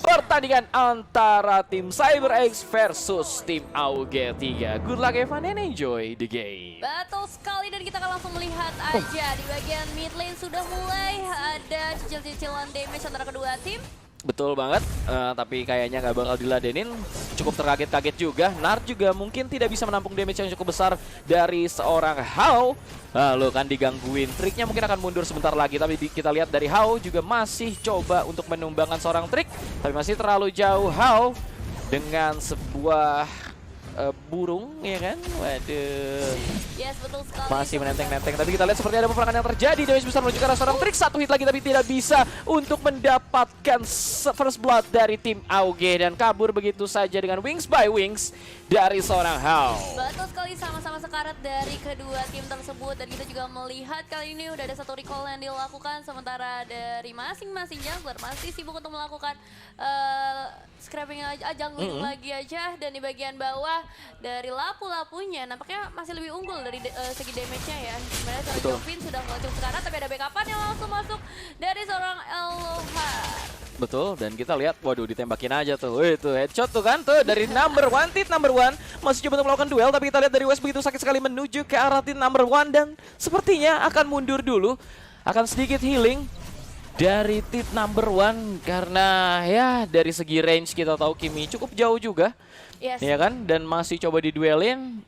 pertandingan antara tim CyberX versus tim AUG3. Good luck Evan and enjoy the game. Betul sekali, dan kita akan langsung melihat aja di bagian mid lane sudah mulai ada cicil-cicilan damage antara kedua tim. Betul banget, tapi kayaknya nggak bakal diladenin. Cukup terkaget-kaget juga. Nart juga mungkin tidak bisa menampung damage yang cukup besar dari seorang Hao. Lalu kan digangguin, triknya mungkin akan mundur sebentar lagi. Tapi kita lihat dari Hao juga masih coba untuk menumbangkan seorang trik, tapi masih terlalu jauh Hao dengan sebuah burung, ya kan? Waduh. Yes, betul sekali. Masih menenteng-nenteng, tapi kita lihat seperti ada peperangan yang terjadi. Damage besar menuju ke arah seorang trik. Satu hit lagi tapi tidak bisa untuk mendapatkan first blood dari tim AUG. Dan kabur begitu saja dengan wings by wings dari seorang Hao. Betul sekali, sama-sama sekarat dari kedua tim tersebut. Dan kita juga melihat kali ini udah ada satu recall yang dilakukan. Sementara dari masing-masing jungler masih sibuk untuk melakukan scrapping aja, jungle lagi aja. Dan di bagian bawah dari lapu-lapunya nampaknya masih lebih unggul dari segi damage-nya ya. Sebenarnya seorang Jovin sudah mulai cukup sekarat, tapi ada backup yang langsung masuk dari seorang Elohar. Betul, dan kita lihat, waduh ditembakin aja tuh. Wih, tuh headshot tuh kan, tuh dari number one, tit number one. Masih coba untuk melakukan duel, tapi kita lihat dari West begitu sakit sekali menuju ke arah tit number one. Dan sepertinya akan mundur dulu, akan sedikit healing dari tit number one. Karena ya dari segi range kita tahu Kimi cukup jauh juga. Yes. Ya kan, dan masih coba diduelin.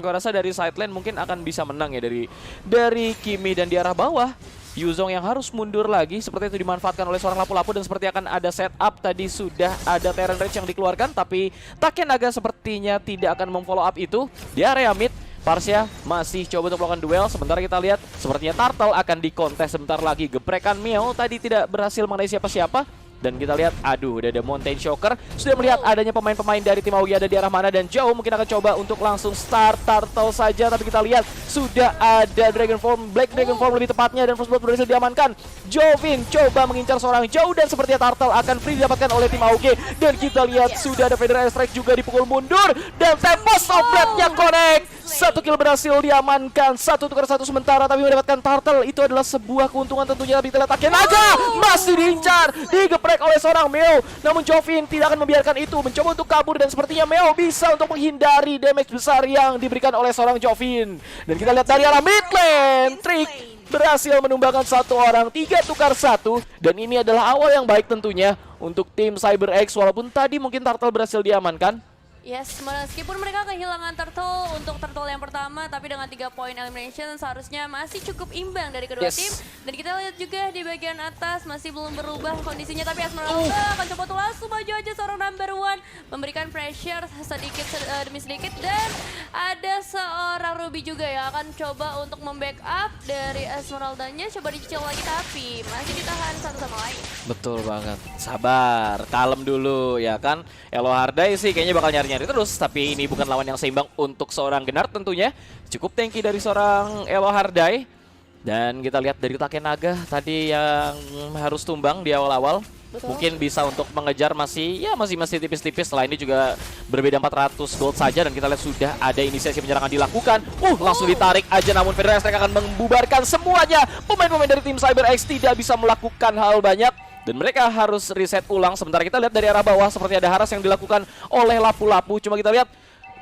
Gua rasa dari side lane mungkin akan bisa menang ya dari Kimi. Dan di arah bawah Yuzong yang harus mundur lagi, seperti itu dimanfaatkan oleh seorang lapu-lapu. Dan seperti akan ada setup, tadi sudah ada Terran Rage yang dikeluarkan, tapi Takenaga sepertinya tidak akan memfollow up itu. Di area mid, Parsia masih coba untuk melakukan duel. Sementara kita lihat sepertinya Turtle akan dikontes sebentar lagi. Geprekan Miao tadi tidak berhasil mengenai siapa-siapa. Dan kita lihat, aduh, udah ada Mountain Shocker. Sudah melihat adanya pemain-pemain dari tim AUG ada di arah mana. Dan Joe mungkin akan coba untuk langsung start Turtle saja. Tapi kita lihat, sudah ada Dragon Form, Black Dragon Form lebih tepatnya. Dan First Blood berhasil diamankan. Jovin coba mengincar seorang Joe. Dan sepertinya Turtle akan free didapatkan oleh tim AUG. Dan kita lihat, sudah ada Federal Strike juga dipukul mundur. Dan Tempest of Blade-nya connect. Satu kill berhasil diamankan, 1-1 sementara, tapi mendapatkan Turtle itu adalah sebuah keuntungan tentunya. Tapi kita lihat Takenaga masih diincar, digeprek oleh seorang Meo. Namun Jovin tidak akan membiarkan itu, mencoba untuk kabur. Dan sepertinya Meo bisa untuk menghindari damage besar yang diberikan oleh seorang Jovin. Dan kita lihat dari arah mid lane, Trick berhasil menumbangkan satu orang, 3-1. Dan ini adalah awal yang baik tentunya untuk tim CyberX. Walaupun tadi mungkin Turtle berhasil diamankan. Yes, meskipun mereka kehilangan turtle untuk turtle yang pertama, tapi dengan 3 poin elimination seharusnya masih cukup imbang dari kedua tim. Dan kita lihat juga di bagian atas masih belum berubah kondisinya, tapi Esmeralda akan coba tuh langsung maju aja seorang number one, memberikan pressure sedikit demi sedikit. Dan ada seorang Ruby juga yang akan coba untuk membackup dari Esmeraldanya, coba dicicil lagi tapi masih ditahan satu sama lain. Betul banget, sabar, kalem dulu ya kan. Elohardai sih kayaknya bakal nyari terus, tapi ini bukan lawan yang seimbang untuk seorang Genart tentunya. Cukup tanky dari seorang Elohardai. Dan kita lihat dari Takenaga tadi yang harus tumbang di awal-awal. Mungkin bisa untuk mengejar masih tipis-tipis. Setelah ini juga berbeda 400 gold saja. Dan kita lihat sudah ada inisiasi penyerangan dilakukan. Langsung ditarik aja, namun Federal Strike akan membubarkan semuanya. Pemain-pemain dari tim CyberX tidak bisa melakukan hal banyak. Dan mereka harus reset ulang. Sementara kita lihat dari arah bawah seperti ada haras yang dilakukan oleh lapu-lapu. Cuma kita lihat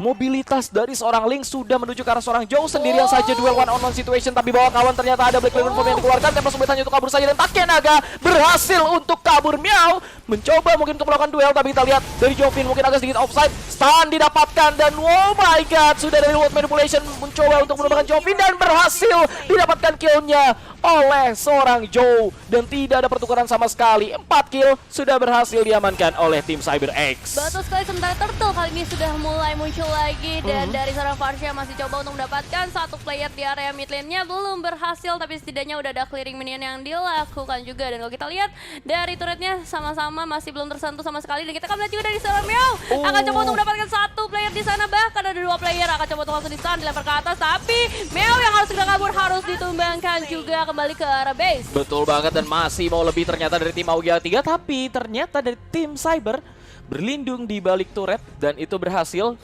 mobilitas dari seorang Link sudah menuju ke arah seorang Joe sendirian saja, duel one-on-one situation. Tapi bawah kawan ternyata ada Black Dragon Form yang dikeluarkan. Tempest hanya untuk kabur saja, dan Takenaga berhasil untuk kabur. Miao mencoba mungkin untuk melakukan duel, tapi kita lihat dari Jovin mungkin agak sedikit offside. Stun didapatkan, dan oh my god, sudah dari World Manipulation mencoba untuk menembakkan Jovin dan berhasil didapatkan killnya oleh seorang Joe. Dan tidak ada pertukaran sama sekali. 4 kill sudah berhasil diamankan oleh tim CyberX. Betul sekali, sementara Turtle kali ini sudah mulai muncul lagi. Dan dari seorang Farsha masih coba untuk mendapatkan satu player di area mid lane-nya. Belum berhasil, tapi setidaknya udah ada clearing minion yang dilakukan juga. Dan kalau kita lihat dari turretnya sama-sama masih belum tersentuh sama sekali. Dan kita akan lihat juga dari seorang Meow akan coba untuk mendapatkan satu player di sana. Bahkan ada 2 player akan coba untuk langsung di-stun, dilempar ke atas. Tapi Meow yang harus segera kabur harus ditumbangkan juga kembali ke arah base. Betul banget, dan masih mau lebih ternyata dari tim AUG3. Tapi ternyata dari tim Cyber berlindung di balik turret. Dan itu berhasil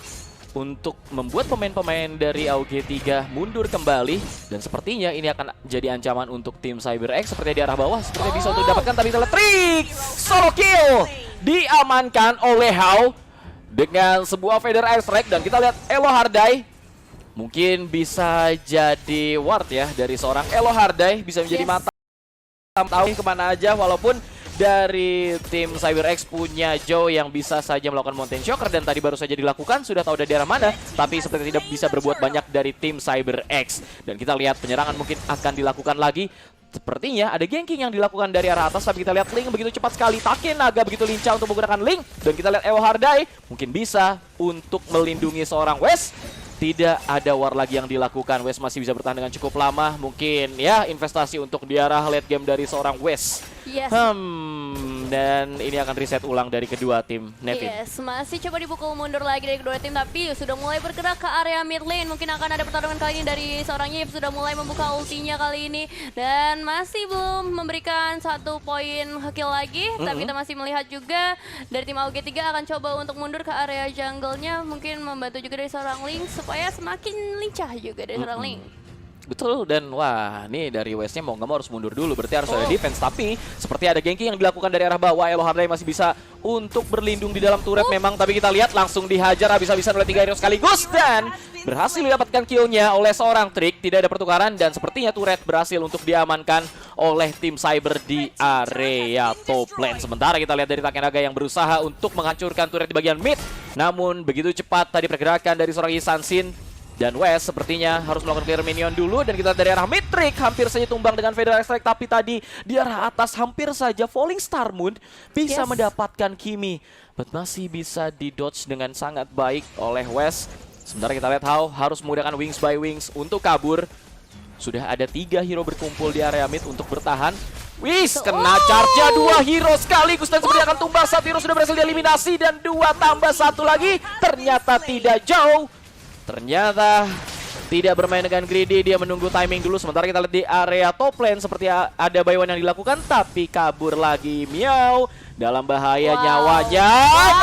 untuk membuat pemain-pemain dari AUG3 mundur kembali. Dan sepertinya ini akan jadi ancaman untuk tim CyberX. Seperti di arah bawah, seperti bisa untuk didapatkan, tapi kita lihat Trick solo kill diamankan oleh Hao dengan sebuah Feather Airstrike. Dan kita lihat Elo Hardai mungkin bisa jadi ward ya dari seorang Elo Hardai, bisa menjadi mata tahu kemana aja, walaupun dari tim CyberX punya Joe yang bisa saja melakukan Mountain Shocker dan tadi baru saja dilakukan, sudah tahu dari arah mana, tapi seperti tidak bisa berbuat banyak dari tim CyberX. Dan kita lihat penyerangan mungkin akan dilakukan lagi. Sepertinya ada ganking yang dilakukan dari arah atas, tapi kita lihat Ling begitu cepat sekali. Take Naga begitu lincah untuk menggunakan Ling, dan kita lihat Elo Hardai mungkin bisa untuk melindungi seorang Wes. Tidak ada war lagi yang dilakukan. Wes masih bisa bertahan dengan cukup lama. Mungkin ya investasi untuk di arah late game dari seorang Wes. Yes. Dan ini akan reset ulang dari kedua tim, Nevin. Yes, masih coba dipukul mundur lagi dari kedua tim, tapi sudah mulai bergerak ke area mid lane. Mungkin akan ada pertarungan kali ini dari seorang Yip, sudah mulai membuka ultinya kali ini. Dan masih belum memberikan 1 poin kill lagi, tapi kita masih melihat juga dari tim AUG3 akan coba untuk mundur ke area jungle-nya. Mungkin membantu juga dari seorang Link supaya semakin lincah juga dari seorang Link. Betul, dan wah ini dari Westnya mau nggak mau harus mundur dulu, berarti harus ada defense. Tapi seperti ada ganking yang dilakukan dari arah bawah. Elo Hardai masih bisa untuk berlindung di dalam turret memang, tapi kita lihat langsung dihajar habis-habisan oleh 3 hero sekaligus dan berhasil didapatkan killnya oleh seorang Trick. Tidak ada pertukaran dan sepertinya turret berhasil untuk diamankan oleh tim Cyber di area top lane. Sementara kita lihat dari Take Naga yang berusaha untuk menghancurkan turret di bagian mid, namun begitu cepat tadi pergerakan dari seorang Isansin. Dan Wes sepertinya harus melakukan clear minion dulu. Dan kita dari arah mid, Trick hampir saja tumbang dengan Feather Strike. Tapi tadi di arah atas hampir saja Falling Star Moon bisa mendapatkan Kimi. But masih bisa di-dodge dengan sangat baik oleh Wes. Sementara kita lihat Hao harus menggunakan Wings by Wings untuk kabur. Sudah ada 3 hero berkumpul di area mid untuk bertahan. Wis, kena charge-nya 2 hero sekaligus dan seperti akan tumbang. 1 hero sudah berhasil dieliminasi dan 2 tambah 1 lagi. Ternyata tidak jauh. Ternyata tidak bermain dengan greedy, dia menunggu timing dulu. Sementara kita lihat di area top lane seperti ada buy one yang dilakukan, tapi kabur lagi Miao. Dalam bahaya nyawanya.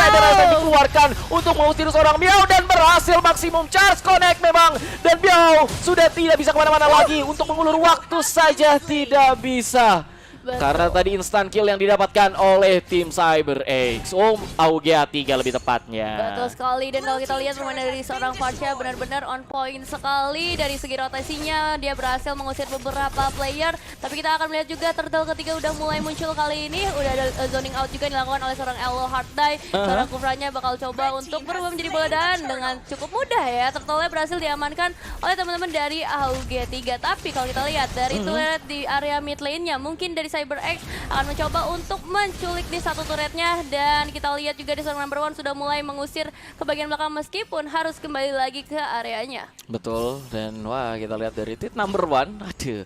Feather Airstrike dikeluarkan untuk mengusir seorang Miao dan berhasil maksimum charge connect memang. Dan Miao sudah tidak bisa kemana-mana lagi, untuk mengulur waktu saja tidak bisa. Betul. Karena tadi instant kill yang didapatkan oleh tim CyberX. AUG3 lebih tepatnya. Betul sekali, dan kalau kita lihat permainan dari seorang Farsha benar-benar on point sekali. Dari segi rotasinya dia berhasil mengusir beberapa player. Tapi kita akan melihat juga turtle ketiga udah mulai muncul kali ini. Udah ada zoning out juga dilakukan oleh seorang Elo Hardai. Seorang Kufranya bakal coba untuk berubah menjadi bola dan dengan cukup mudah ya turtle-nya berhasil diamankan oleh teman-teman dari AUG3. Tapi kalau kita lihat dari turret di area mid lane-nya, mungkin dari CyberX akan mencoba untuk menculik di satu turretnya. Dan kita lihat juga di seorang number one sudah mulai mengusir ke bagian belakang meskipun harus kembali lagi ke areanya. Betul, dan wah kita lihat dari tit number one. Aduh,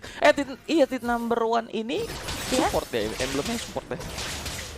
tit number one ini support ya, emblemnya support ya.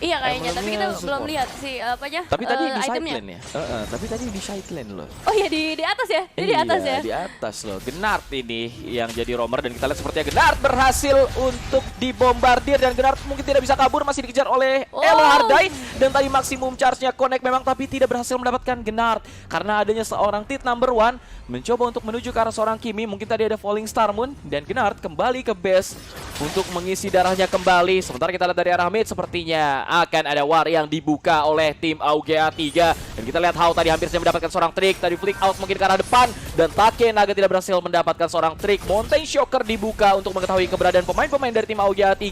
Iya kayaknya, tapi kita belum lihat sih apanya. Tapi tadi di side itemnya. lane ya. Tapi tadi di side lane loh. Oh iya di atas ya. Di atas ya. Di atas loh. Gnard ini yang jadi roamer dan kita lihat sepertinya Gnard berhasil untuk dibombardir dan Gnard mungkin tidak bisa kabur, masih dikejar oleh Elo Hardai dan tadi maksimum charge-nya connect memang, tapi tidak berhasil mendapatkan Gnard karena adanya seorang tit number one mencoba untuk menuju ke arah seorang Kimi. Mungkin tadi ada Falling Star Moon dan Gnard kembali ke base untuk mengisi darahnya kembali. Sementara kita lihat dari arah mid sepertinya akan ada war yang dibuka oleh tim AUG3. Dan kita lihat Hao tadi hampir saja mendapatkan seorang Trick. Tadi flick out mungkin ke arah depan. Dan Take Naga tidak berhasil mendapatkan seorang Trick. Mountain Shocker dibuka untuk mengetahui keberadaan pemain-pemain dari tim AUG3.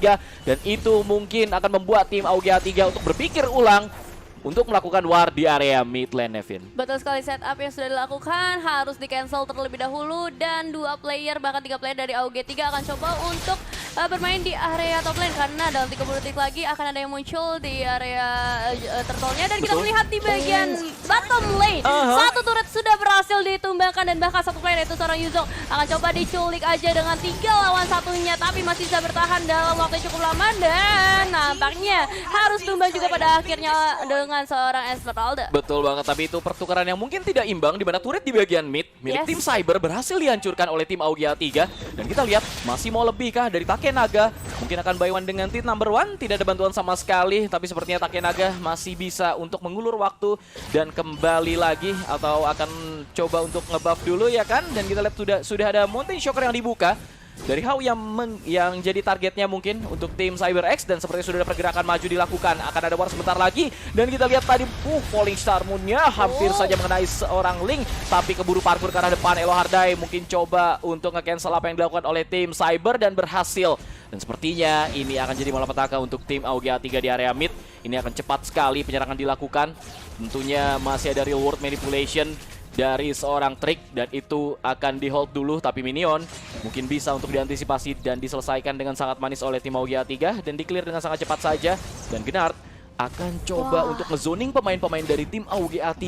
Dan itu mungkin akan membuat tim AUG3 untuk berpikir ulang untuk melakukan war di area mid lane, Nevin. Betul sekali, setup yang sudah dilakukan harus di-cancel terlebih dahulu. Dan 2 player, bahkan 3 player dari AUG3 akan coba untuk bermain di area top lane. Karena dalam 30 detik lagi akan ada yang muncul di area turtle-nya. Dan kita melihat di bagian bottom lane, satu turret sudah berhasil ditumbangkan. Dan bahkan satu player yaitu seorang Yuzong akan coba diculik aja dengan 3 lawan 1-nya. Tapi masih bisa bertahan dalam waktu yang cukup lama. Dan nampaknya harus tumbang juga pada akhirnya dengan seorang Esmeralda. Betul banget, tapi itu pertukaran yang mungkin tidak imbang di mana turret di bagian mid milik tim Cyber berhasil dihancurkan oleh tim AUG3. Dan kita lihat masih mau lebih kah dari Take Naga. Mungkin akan buy one dengan tit number one, tidak ada bantuan sama sekali, tapi sepertinya Take Naga masih bisa untuk mengulur waktu dan kembali lagi atau akan coba untuk ngebuff dulu ya kan. Dan kita lihat sudah ada Mountain Shocker yang dibuka. dari How yang jadi targetnya mungkin untuk tim CyberX, dan seperti sudah ada pergerakan maju dilakukan. Akan ada war sebentar lagi, dan kita lihat tadi Falling Star Moon-nya hampir saja mengenai seorang Ling, tapi keburu parkour ke arah depan. Elo Hardai mungkin coba untuk nge-cancel apa yang dilakukan oleh tim Cyber dan berhasil. Dan sepertinya ini akan jadi malapetaka untuk tim AUG-A3 di area mid. Ini akan cepat sekali penyerangan dilakukan. Tentunya masih ada real world manipulation dari seorang Trick, dan itu akan di hold dulu, tapi Minion mungkin bisa untuk diantisipasi dan diselesaikan dengan sangat manis oleh tim AUG-A3 dan di-clear dengan sangat cepat saja. Dan Gnard akan coba untuk ngezoning pemain-pemain dari tim AUG-A3,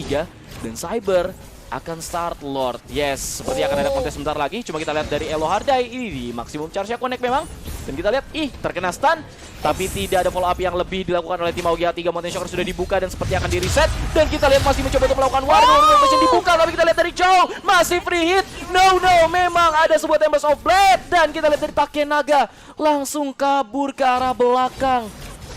dan Cyber akan start Lord. Yes, seperti akan ada kontes sebentar lagi. Cuma kita lihat dari Elo Hardai ini di maksimum charge-nya connect memang. Dan kita lihat, terkena stun. Tapi tidak ada follow up yang lebih dilakukan oleh tim AUG-A3. Mountain Shocker sudah dibuka dan seperti akan di-reset. Dan kita lihat masih mencoba untuk melakukan warning dibuka. Tapi kita lihat dari Chow, masih free hit. No, memang ada sebuah Tempest of Blade. Dan kita lihat dari Takenaga, langsung kabur ke arah belakang.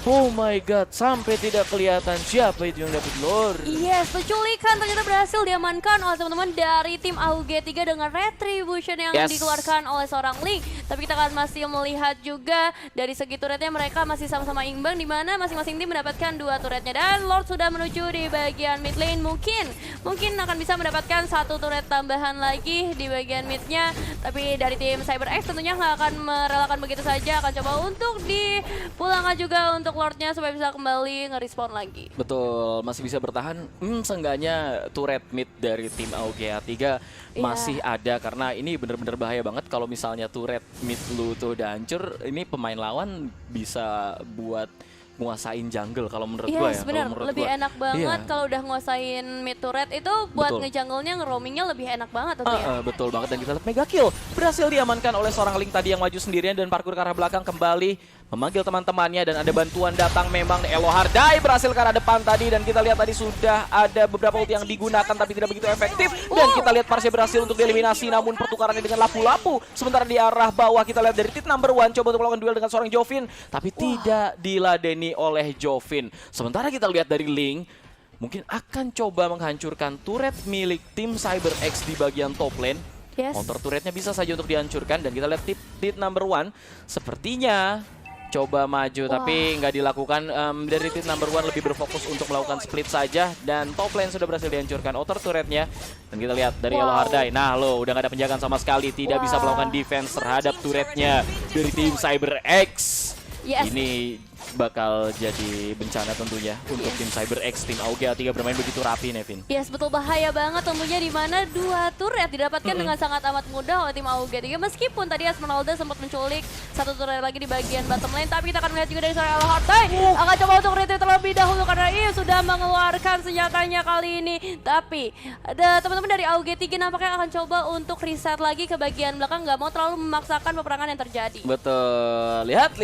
Oh my god, sampai tidak kelihatan siapa itu yang dapat Lord. Yes, penculikan ternyata berhasil diamankan oleh teman-teman dari tim AUG-3 dengan retribution yang dikeluarkan oleh seorang Ling. Tapi kita akan masih melihat juga dari segi turretnya mereka masih sama-sama imbang, di mana masing-masing tim mendapatkan 2 turretnya. Dan Lord sudah menuju di bagian mid lane, mungkin akan bisa mendapatkan 1 turret tambahan lagi di bagian midnya. Tapi dari tim CyberX tentunya nggak akan merelakan begitu saja, akan coba untuk dipulangkan juga untuk Lordnya supaya bisa kembali nge-respawn lagi. Betul, masih bisa bertahan. Seenggaknya turret mid dari tim AUG-A3 masih ada, karena ini bener-bener bahaya banget kalau misalnya turret mid lu tuh udah hancur. Ini pemain lawan bisa buat nguasain jungle kalau menurut gue ya. Bener, lebih enak banget kalau udah nguasain mid turret itu buat nge-jungle-nya, nge-roamingnya lebih enak banget tuh ya. Betul banget, dan kita lihat mega kill berhasil diamankan oleh seorang Ling tadi yang maju sendirian dan parkour ke arah belakang kembali memanggil teman-temannya, dan ada bantuan datang memang. Elo Hardai berhasil ke arah depan tadi, dan kita lihat tadi sudah ada beberapa ulti yang digunakan tapi tidak begitu efektif. Dan kita lihat Parsia berhasil untuk dieliminasi, namun pertukarannya dengan lapu-lapu. Sementara di arah bawah kita lihat dari Tit number 1 coba untuk melakukan duel dengan seorang Jovin, tapi tidak diladeni oleh Jovin. Sementara kita lihat dari Ling mungkin akan coba menghancurkan turret milik tim CyberX di bagian top lane. Counter turretnya bisa saja untuk dihancurkan, dan kita lihat Tit number 1 sepertinya coba maju tapi nggak dilakukan. Dari Tit number 1 lebih berfokus untuk melakukan split saja, dan top lane sudah berhasil dihancurkan outer turretnya. Dan kita lihat dari Elo Hardai, nah lo udah nggak ada penjagaan sama sekali, tidak bisa melakukan defense terhadap turretnya dari tim CyberX. Ini bakal jadi bencana tentunya untuk tim CyberX. Tim AUG-A3 bermain begitu rapi, Nevin. Yes, betul, bahaya banget tentunya, di mana 2 turret didapatkan dengan sangat amat mudah oleh tim AUG-A3. Meskipun tadi Esmeralda sempat menculik 1 turret lagi di bagian bottom lane, tapi kita akan melihat juga dari seorang Elo Hardai akan coba untuk retreat terlebih dahulu karena sudah mengeluarkan senjatanya kali ini. Tapi ada teman-teman dari AUG-3 nampaknya akan coba untuk reset lagi ke bagian belakang, nggak mau terlalu memaksakan peperangan yang terjadi. Betul. Lihat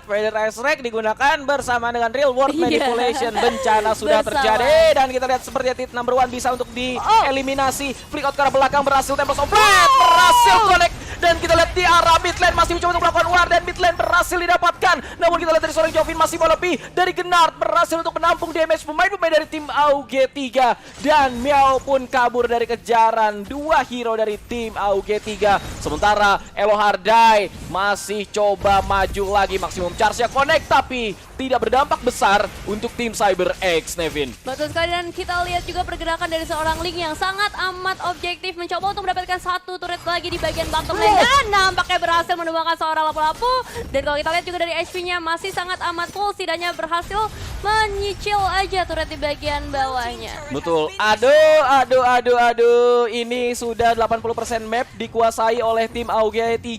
Predator X-Ray digunakan bersama dengan real world manipulation. Bencana sudah terjadi, dan kita lihat seperti Tit number 1 bisa untuk dieliminasi. Flick out ke arah belakang, berhasil Tempest of Blade, berhasil connect. Dan kita lihat di arah mid lane masih mencoba untuk melakukan war, dan mid lane berhasil didapatkan. Namun kita lihat dari seorang Jovin masih mau lebih dari Gnard, berhasil untuk menampung damage pemain-pemain dari tim AUG-3. Dan Miao pun kabur dari kejaran 2 hero dari tim AUG-3. Sementara Elo Hardai masih coba maju lagi, maksimum charge-nya connect tapi tidak berdampak besar untuk tim CyberX, Nevin. Betul sekali, dan kita lihat juga pergerakan dari seorang Ling yang sangat amat objektif, mencoba untuk mendapatkan 1 turret lagi di bagian bottom lane, dan nampaknya berhasil menumbangkan seorang lapu-lapu. Dan kalau kita lihat juga dari HP-nya masih sangat amat full, setidaknya berhasil menyicil aja turret di bagian bawahnya. Betul. Aduh. Ini sudah 80% map dikuasai oleh tim AUG-A3.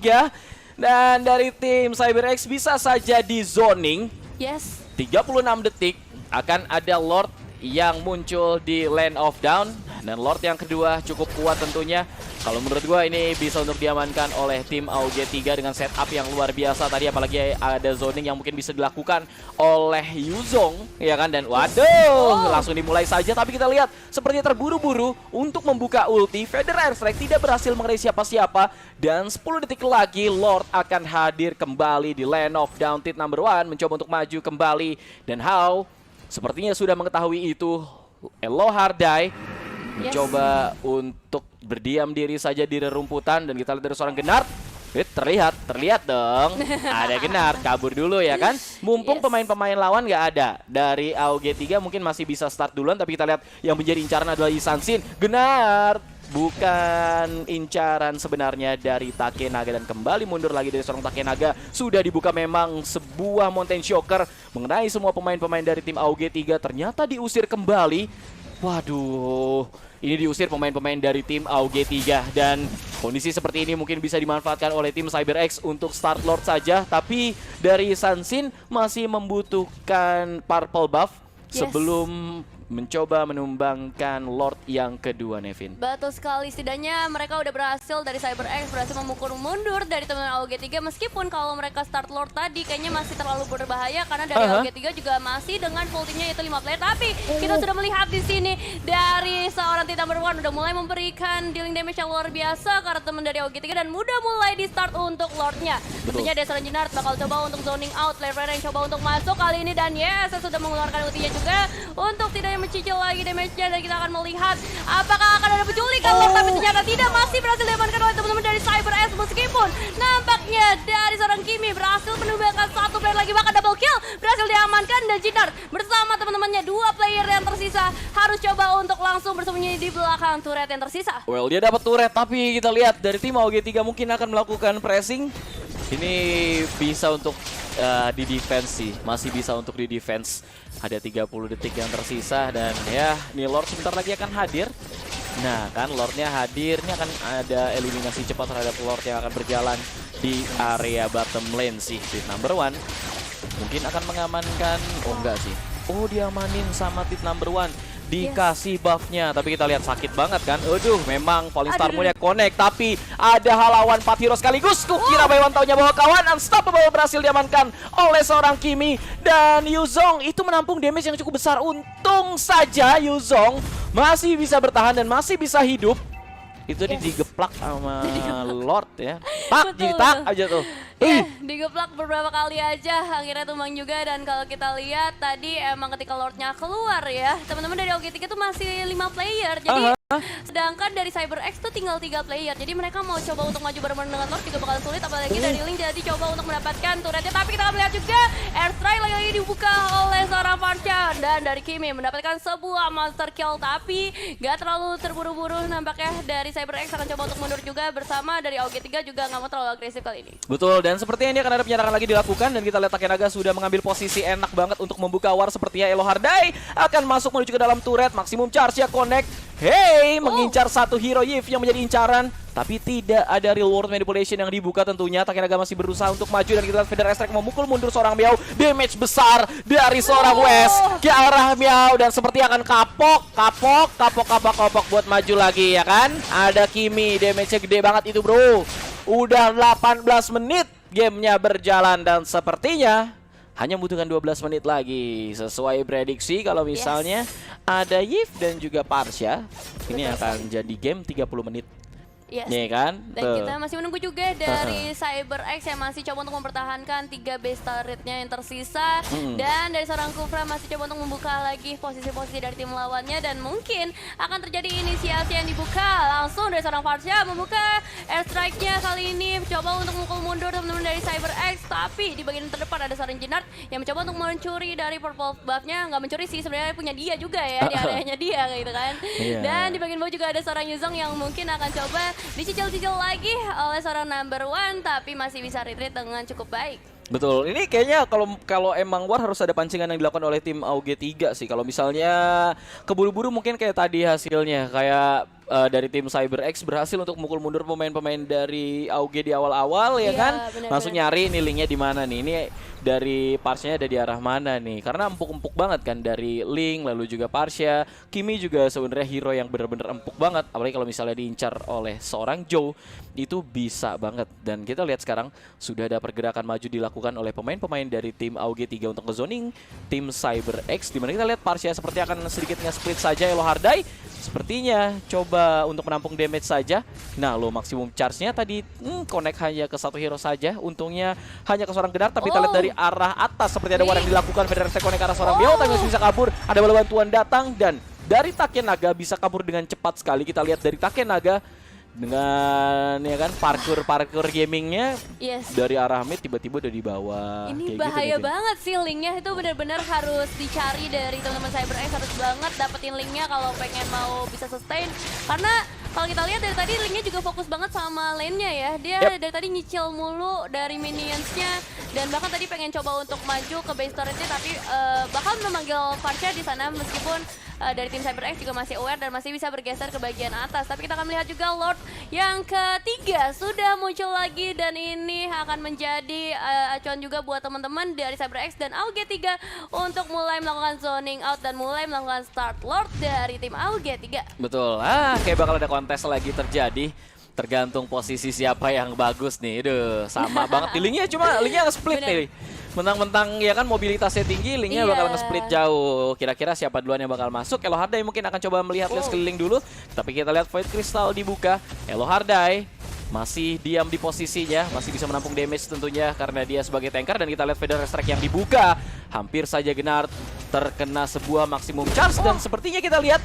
Dan dari tim CyberX bisa saja di zoning. 36 detik akan ada Lord yang muncul di Land of Dawn. Dan Lord yang kedua cukup kuat tentunya. Kalau menurut gue ini bisa untuk diamankan oleh tim AUG-3 dengan setup yang luar biasa tadi. Apalagi ada zoning yang mungkin bisa dilakukan oleh Yuzong, ya kan? Dan waduh, langsung dimulai saja. Tapi kita lihat sepertinya terburu-buru untuk membuka ulti. Feather Airstrike tidak berhasil mengenai siapa-siapa. Dan 10 detik lagi Lord akan hadir kembali di Land of Dawn. Tit number 1 mencoba untuk maju kembali. Dan How sepertinya sudah mengetahui itu. Elo Hardai mencoba untuk berdiam diri saja di rerumputan, dan kita lihat dari seorang Gnard Terlihat dong. Ada Genard, kabur dulu ya kan. Mumpung pemain-pemain lawan nggak ada. Dari AUG3 mungkin masih bisa start duluan, tapi kita lihat yang menjadi incaran adalah Isansin. Genard bukan incaran sebenarnya dari Takenaga dan kembali mundur lagi dari seorang Takenaga. Sudah dibuka memang sebuah Mountain Shocker mengenai semua pemain-pemain dari tim AUG3, ternyata diusir kembali. Waduh, ini diusir pemain-pemain dari tim AUG3 dan kondisi seperti ini mungkin bisa dimanfaatkan oleh tim CyberX untuk start Lord saja, tapi dari Sansin masih membutuhkan purple buff sebelum mencoba menumbangkan Lord yang kedua, Nevin. Betul sekali, setidaknya mereka udah berhasil dari CyberX berhasil memukul mundur dari teman AUG3, meskipun kalau mereka start Lord tadi kayaknya masih terlalu berbahaya karena dari AUG3 juga masih dengan full timnya yaitu 5 player, tapi kita sudah melihat di sini dari seorang Titan number 1 udah mulai memberikan dealing damage yang luar biasa karena teman dari AUG3 dan udah mulai di start untuk Lordnya. Tentunya Desert Genard bakal coba untuk zoning out, player-player yang coba untuk masuk kali ini dan yes, sudah mengeluarkan ultinya juga untuk tidak mencicil lagi damage-nya dan kita akan melihat apakah akan ada penculikan Lord, tapi ternyata tidak, masih berhasil diamankan oleh teman-teman dari CyberX meskipun nampaknya dari seorang Kimi berhasil menumbangkan satu player lagi, bahkan double kill berhasil diamankan dan Genard bersama teman-temannya 2 player yang tersisa harus coba untuk langsung bersembunyi di belakang turret yang tersisa. Well, dia dapat turret, tapi kita lihat dari tim AUG3 mungkin akan melakukan pressing. Ini bisa untuk di defense sih, masih bisa untuk di defense. Ada 30 detik yang tersisa dan ya, nih Lord sebentar lagi akan hadir. Nah kan, Lordnya hadir, ini akan ada eliminasi cepat terhadap Lord yang akan berjalan di area bottom lane sih. Tit number 1 mungkin akan mengamankan, oh enggak sih. Oh, diamanin sama Tit number 1. Dikasih buffnya, tapi kita lihat sakit banget kan. Aduh, memang Falling Star Moon-nya connect, tapi ada halawan 4 hero sekaligus. Kukira Baywan taunya bahwa kawan Unstoppable berhasil diamankan oleh seorang Kimi dan Yuzong itu menampung damage yang cukup besar. Untung saja Yuzong masih bisa bertahan dan masih bisa hidup. Itu digeplak sama Lord ya. Tak, jadi tak aja tuh. Digeplak beberapa kali aja, akhirnya tumbang juga. Dan kalau kita lihat tadi emang ketika Lordnya keluar ya, teman-teman dari AUG3 tuh masih 5 player. Jadi sedangkan dari CyberX tuh tinggal 3 player. Jadi mereka mau coba untuk maju bareng-bareng dengan Lord juga bakal sulit, apalagi dari Link jadi coba untuk mendapatkan turretnya. Tapi kita akan melihat juga airstrike lagi-lagi dibuka oleh seorang Farsha dan dari Kimi mendapatkan sebuah monster kill, tapi gak terlalu terburu-buru nampaknya. Dari CyberX akan coba untuk mundur juga bersama dari AUG3 juga nggak mau terlalu agresif kali ini. Betul, dan sepertinya ini akan ada penyerangan lagi dilakukan dan kita lihat Takenaga sudah mengambil posisi enak banget untuk membuka war. Sepertinya Elohardai akan masuk menuju ke dalam turret, maksimum charge ya connect. Hey, mengincar satu hero Yif yang menjadi incaran, tapi tidak ada real world manipulation yang dibuka tentunya. Takenaga masih berusaha untuk maju dan kita lihat Feather Strike memukul mundur seorang Miao. Damage besar dari seorang Wes ke arah Miao dan seperti akan kapok buat maju lagi ya kan. Ada Kimi, damage-nya gede banget itu bro. Udah 18 menit gamenya berjalan dan sepertinya hanya membutuhkan 12 menit lagi. Sesuai prediksi kalau misalnya ada Yif dan juga Farsha, ini akan jadi game 30 menit. Nih kan? Dan kita masih menunggu juga dari CyberX yang masih coba untuk mempertahankan 3 base turretnya yang tersisa. Dan dari seorang Kufra masih coba untuk membuka lagi posisi-posisi dari tim lawannya. Dan mungkin akan terjadi inisiasi yang dibuka. Langsung dari seorang Farsha membuka airstrike-nya kali ini. Coba untuk memukul mundur teman-teman dari CyberX. Tapi di bagian terdepan ada seorang Genard yang mencoba untuk mencuri dari purple buff-nya. Nggak mencuri sih, sebenarnya punya dia juga ya. Di areanya dia gitu kan. Dan di bagian bawah juga ada seorang Yuzong yang mungkin akan coba dicicil-cicil lagi oleh seorang number 1, tapi masih bisa retreat dengan cukup baik. Betul, ini kayaknya kalau emang war harus ada pancingan yang dilakukan oleh tim AUG3 sih. Kalau misalnya keburu-buru mungkin kayak tadi hasilnya, kayak dari tim CyberX berhasil untuk memukul mundur pemain-pemain dari AUG di awal-awal ya kan. Langsung nyari nih linknya di mana nih. Ini dari Farsha ada di arah mana nih? Karena empuk-empuk banget kan dari Link, lalu juga Farsha. Kimi juga sebenarnya hero yang benar-benar empuk banget. Apalagi kalau misalnya diincar oleh seorang Joe, itu bisa banget. Dan kita lihat sekarang sudah ada pergerakan maju dilakukan oleh pemain-pemain dari tim AUG3 untuk ngezoning tim CyberX. Dimana kita lihat Farsha seperti akan sedikit nge-split saja Elohardai. Sepertinya coba untuk menampung damage saja. Nah lo maksimum charge-nya tadi connect hanya ke satu hero saja. Untungnya hanya ke seorang Genard, tapi kita lihat dari arah atas seperti ada war yang dilakukan. Feather Strike connect ke arah seorang Miao, tapi masih bisa kabur. Ada bantuan datang dan dari Takenaga bisa kabur dengan cepat sekali. Kita lihat dari Takenaga, Dengan ya kan parkour gamingnya Yes. dari arah mid tiba-tiba udah di bawah. Ini Kayak bahaya gitu, Vin. banget sih linknya, itu benar-benar harus dicari dari teman-teman CyberX, harus banget dapetin linknya kalau pengen mau bisa sustain. Karena kalau kita lihat dari tadi linknya juga fokus banget sama lane-nya ya. Dia dari tadi nyicil mulu dari minions-nya dan bahkan tadi pengen coba untuk maju ke base turret-nya, tapi bahkan memanggil Farsha di sana meskipun dari tim CyberX juga masih aware dan masih bisa bergeser ke bagian atas. Tapi kita akan melihat juga Lord yang ketiga sudah muncul lagi dan ini akan menjadi acuan juga buat teman-teman dari CyberX dan AUG3 untuk mulai melakukan zoning out dan mulai melakukan start Lord dari tim AUG3. Betul. Kayak bakal ada kontes lagi terjadi. Tergantung posisi siapa yang bagus nih. Aduh, sama banget. Linknya cuma linknya nge-split Bener. nih. Mentang-mentang ya kan mobilitasnya tinggi, linknya Iya. bakal nge-split jauh. Kira-kira siapa duluan yang bakal masuk? Elo Hardai mungkin akan coba melihat sekeliling dulu. Tapi kita lihat Void Crystal dibuka. Elo Hardai masih diam di posisinya, masih bisa menampung damage tentunya karena dia sebagai tanker. Dan kita lihat Federal Strike yang dibuka. Hampir saja Genard terkena sebuah maksimum charge. Dan sepertinya kita lihat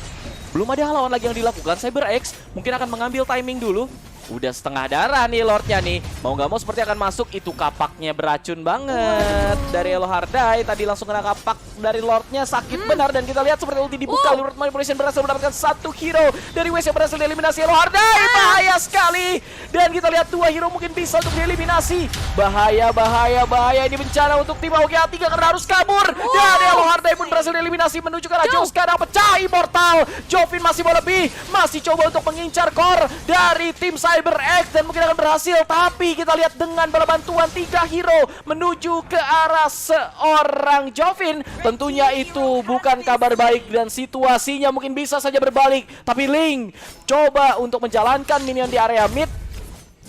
belum ada lawan lagi yang dilakukan. CyberX mungkin akan mengambil timing dulu. Udah setengah darah nih Lordnya nih. Mau nggak mau seperti akan masuk. Itu kapaknya beracun banget dari Elo Hardai. Tadi langsung kena kapak dari Lordnya. Sakit benar. Dan kita lihat seperti ulti dibuka. Lord Manipulation berhasil mendapatkan satu hero dari WC yang berhasil dieliminasi Elo Hardai. Bahaya sekali. Dan kita lihat dua hero mungkin bisa untuk dieliminasi. Bahaya, bahaya, bahaya. Ini bencana untuk tim AUG3 karena harus kabur. Dan Elo Hardai pun berhasil dieliminasi menuju ke arah jauh. Sekarang pecah Immortal. Jovin masih mau lebih. Masih coba untuk mengincar core dari tim CyberX dan mungkin akan berhasil, tapi kita lihat dengan bala bantuan 3 hero menuju ke arah seorang Jovin. Tentunya itu bukan kabar baik dan situasinya mungkin bisa saja berbalik. Tapi Ling coba untuk menjalankan minion di area mid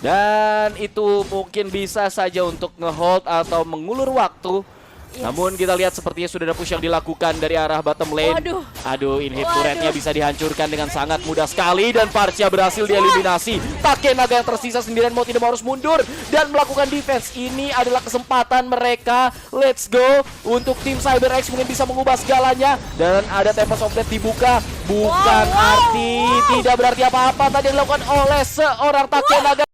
dan itu mungkin bisa saja untuk ngehold atau mengulur waktu. Namun kita lihat sepertinya sudah ada push yang dilakukan dari arah bottom lane. Aduh, inhib turretnya bisa dihancurkan dengan sangat mudah sekali. Dan Farsha berhasil dieliminasi. Take Naga yang tersisa sendirian mau tidak mau harus mundur dan melakukan defense. Ini adalah kesempatan mereka. Let's go. Untuk tim CyberX mungkin bisa mengubah segalanya. Dan ada Tempest of Death dibuka. Bukan arti, tidak berarti apa-apa tadi dilakukan oleh seorang Take Naga.